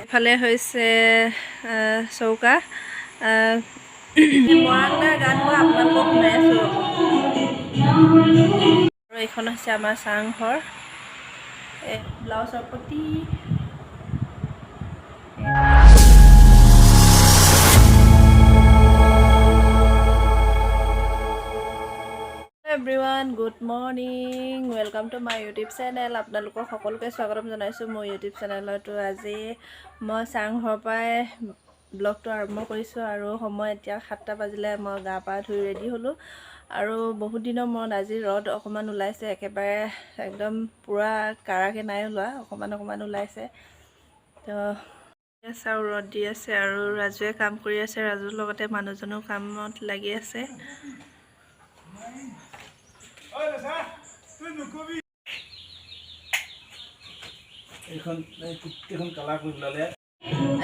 এফালে হৈছে চৌকা মৰাংদাৰ গান গোৱা আপোনালোকক শুনাই আছোঁ আৰু এইখন হৈছে আমাৰ চাংঘৰ ব্লাউজৰ প্ৰতি everyone good morning welcome to my YouTube channel আপোনালোকক সকলোকে স্বাগতম জনাইছোঁ মোৰ ইউটিউব চেনেলতো আজি মই চাংঘৰৰ পৰাই ব্লগটো আৰম্ভ কৰিছোঁ আৰু সময় এতিয়া 7টা বাজিলে মই গা পা ধুই ৰেডি হ'লোঁ আৰু বহুত দিনৰ মূৰত আজি ৰ'দ অকণমান ওলাইছে একেবাৰে একদম পূৰা কাৰাকৈ নাই ওলোৱা অকণমান ওলাইছে তো চাওঁ ৰ'দ দি আছে আৰু ৰাজুৱে কাম কৰি আছে ৰাজুৰ লগতে মানুহজনো কামত লাগি আছে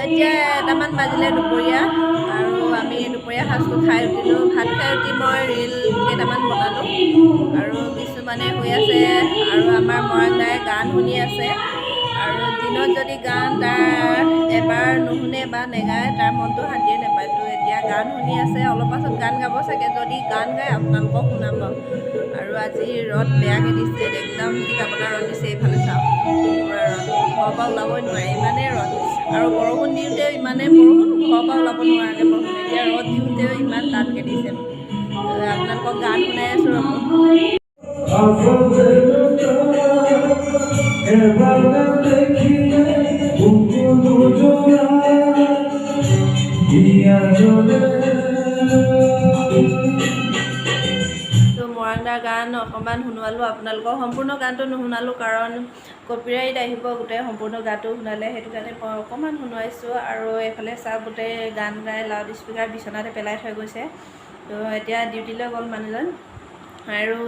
এতিয়া 1টামান বাজিলে দুপৰীয়া আৰু আমি দুপৰীয়া সাজটো খাই উঠিলোঁ ভাত খাই উঠি মই ৰীল কেইটামান বনালোঁ আৰু কিছুমানে হৈ আছে আৰু আমাৰ মৰাংদাই গান শুনি আছে আৰু দিনত যদি গান তাৰ এবাৰ নুশুনে বা নেগায় তাৰ মনটো শান্তিয়ে নাপায় তো এতিয়া গান শুনি আছে অলপ পাছত গান গাব চাগে যদি গান গায় আপোনালোকক শুনাম বাৰু আৰু আজি ৰ'দ বেয়াকৈ দিছে একদম টিকাপতা ৰ'দ দিছে এইফালে চাওক পূৰা ৰ'দ ঘৰৰ পৰা ওলাবই নোৱাৰে ইমানেই ৰ'দ আৰু বৰষুণ দিওঁতেও ইমানেই বৰষুণ ঘৰৰ পৰা ওলাব নোৱাৰাকৈ বৰষুণ এতিয়া ৰ'দ দিওঁতেও ইমান টানকৈ দিছে আপোনালোকক গান শুনাই আছোঁ ৰ'ব মৰাংদাৰ গান অকণমান শুনোৱালোঁ আপোনালোকক সম্পূৰ্ণ গানটো নুশুনালোঁ কাৰণ কপিৰাইট আহিব গোটেই সম্পূৰ্ণ গানটো শুনালে সেইটো কাৰণে মই অকণমান শুনোৱাইছোঁ আৰু এইফালে চাওক গোটেই গান গাই লাউড স্পীকাৰ বিচনাতে পেলাই থৈ গৈছে তো এতিয়া ডিউটিলৈ গ'ল মানুহজন আৰু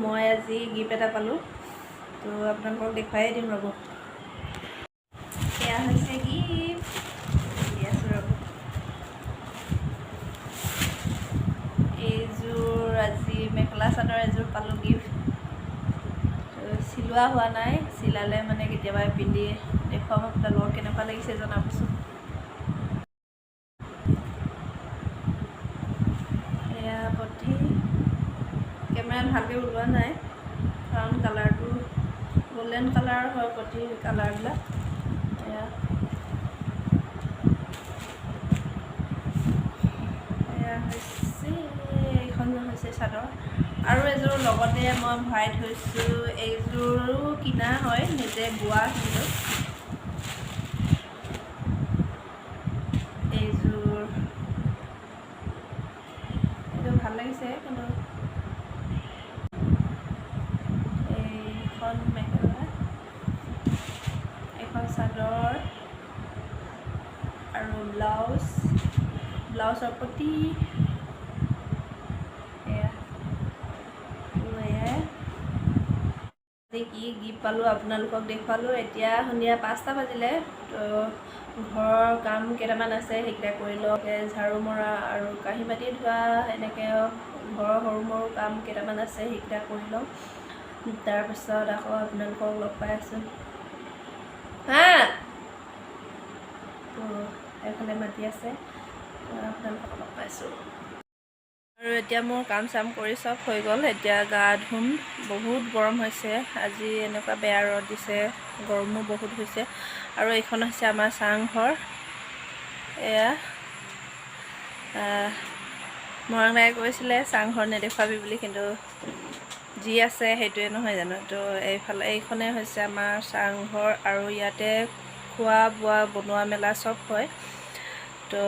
মই আজি গিফ্ট এটা পালোঁ তো আপোনালোকক দেখুৱাই দিম ৰ'ব এয়া হৈছে গিফ্ট দি আছোঁ ৰ'ব এইযোৰ আজি মেখেলা চাদৰ এযোৰ পালোঁ গিফ্ট চিলোৱা হোৱা নাই চিলালে মানে কেতিয়াবা পিন্ধি দেখুৱাম আপোনালোকক কেনেকুৱা লাগিছে জনাবচোন এয়া প্ৰতি কেমেৰাত ভালকৈ ওলোৱা নাই কাৰণ কালাৰটো গল্ডেন কালাৰ হয় প্ৰতি কালাৰবিলাক এয়া হৈছে এইখন হৈছে চাদৰ আৰু এযোৰ লগতে মই ভৰাই থৈছোঁ এইযোৰো কিনা হয় নিজে বোৱা কিন্তু এইযোৰ এইটো ভাল লাগিছে কিন্তু এইখন মেখেলা এইখন চাদৰ আৰু ব্লাউজৰ প্ৰতি কি গিফ্ট পালোঁ আপোনালোকক দেখুৱালোঁ এতিয়া সন্ধিয়া 5টা বাজিলে তো ঘৰৰ কাম কেইটামান আছে সেইকেইটা কৰি লওক ঝাৰু মৰা আৰু কাঁহী বাতি ধোৱা এনেকৈ ঘৰৰ সৰু মৰু কাম কেইটামান আছে সেইকেইটা কৰি লওক তাৰপিছত আকৌ আপোনালোকক লগ পাই আছোঁ হা তো এইফালে মাতি আছে আপোনালোকক লগ পাইছোঁ আৰু এতিয়া মোৰ কাম চাম কৰি চব হৈ গ'ল এতিয়া গা ধুম বহুত গৰম হৈছে আজি এনেকুৱা বেয়া ৰ'দ দিছে গৰমো বহুত হৈছে আৰু এইখন হৈছে আমাৰ চাংঘৰ এয়া মৰাংদাই কৈছিলে চাংঘৰ নেদেখুৱাবি বুলি কিন্তু যি আছে সেইটোৱে নহয় জানো তো এইখনে হৈছে আমাৰ চাংঘৰ আৰু ইয়াতে খোৱা বোৱা বনোৱা মেলা চব হয় তো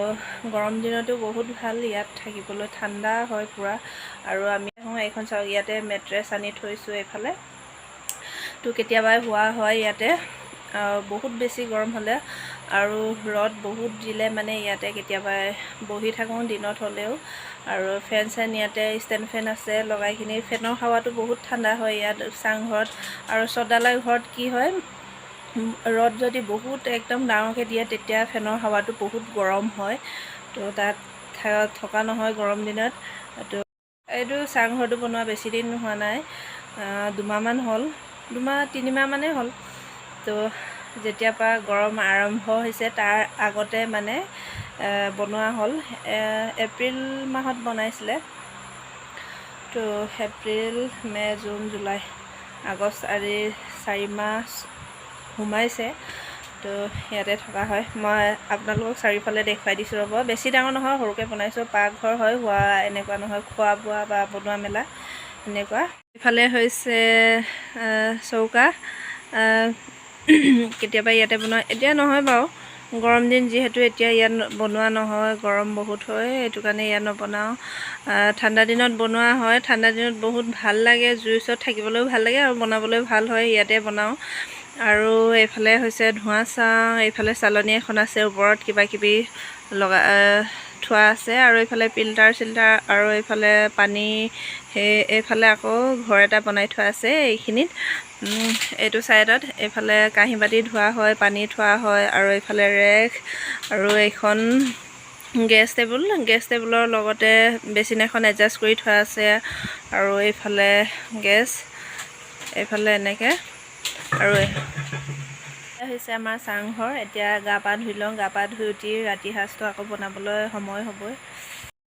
গৰম দিনতো বহুত ভাল ইয়াত থাকিবলৈ ঠাণ্ডা হয় পূৰা আৰু আমি এইখন চাওক ইয়াতে মেট্ৰেছ আনি থৈছোঁ এইফালে তো কেতিয়াবা হোৱা হয় ইয়াতে বহুত বেছি গৰম হ'লে আৰু ৰ'দ বহুত দিলে মানে ইয়াতে কেতিয়াবা বহি থাকোঁ দিনত হ'লেও আৰু ফেন চেন ইয়াতে ষ্টেণ্ড ফেন আছে লগাইখিনি ফেনৰ হাৱাটো বহুত ঠাণ্ডা হয় ইয়াত চাংঘৰত আৰু চদালাই ঘৰত কি হয় ৰ'দ যদি বহুত একদম ডাঙৰকৈ দিয়ে তেতিয়া ফেনৰ হাৱাটো বহুত গৰম হয় তো তাত থকা নহয় গৰম দিনত তো এইটো চাংঘৰটো বনোৱা বেছি দিন হোৱা নাই 2 মাহমান হ'ল 2মাহ 3মাহ মানেই হ'ল। তো যেতিয়াৰ পৰা গৰম আৰম্ভ হৈছে তাৰ আগতে মানে বনোৱা হ'ল। এপ্ৰিল মাহত বনাইছিলে। তো এপ্ৰিল, মে', জুন, জুলাই, আগষ্ট আদি 4 মাহ সোমাইছে। তো ইয়াতে থকা হয়। মই আপোনালোকক চাৰিওফালে দেখুৱাই দিছোঁ ৰ'ব। বেছি ডাঙৰ নহয়, সৰুকৈ বনাইছোঁ। পাকঘৰ হয়, হোৱা এনেকুৱা নহয়, খোৱা বোৱা বা বনোৱা মেলা এনেকুৱা। ইফালে হৈছে চৌকা। কেতিয়াবা ইয়াতে বনোৱা, এতিয়া নহয় বাৰু, গৰম দিন যিহেতু এতিয়া ইয়াত বনোৱা নহয়, গৰম বহুত হয়, সেইটো কাৰণে ইয়াত নবনাওঁ। ঠাণ্ডা দিনত বনোৱা হয়। ঠাণ্ডা দিনত বহুত ভাল লাগে, জুইৰ ওচৰত থাকিবলৈও ভাল লাগে আৰু বনাবলৈও ভাল হয়, ইয়াতে বনাওঁ। আৰু এইফালে হৈছে ধোঁৱা চাওঁ, এইফালে চালনী এখন আছে, ওপৰত কিবা কিবি থোৱা আছে, আৰু এইফালে ফিল্টাৰ চিল্টাৰ, আৰু এইফালে পানী, এইফালে আকৌ ঘৰ এটা বনাই থোৱা আছে এইখিনিত, এইটো ছাইডত। এইফালে কাঁহী বাতি ধোৱা হয়, পানী থোৱা হয়, আৰু এইফালে ৰেক, আৰু এইখন গেছ টেবুলৰ লগতে বেচিন এখন এডজাষ্ট কৰি থোৱা আছে, আৰু এইফালে গেছ, এইফালে এনেকৈ। আৰু এয়া হৈছে আমাৰ চাংঘৰ। এতিয়া গা পা ধুই লওঁ, গা পা ধুই উঠি ৰাতি সাঁজটো আকৌ বনাবলৈ সময় হ'বই।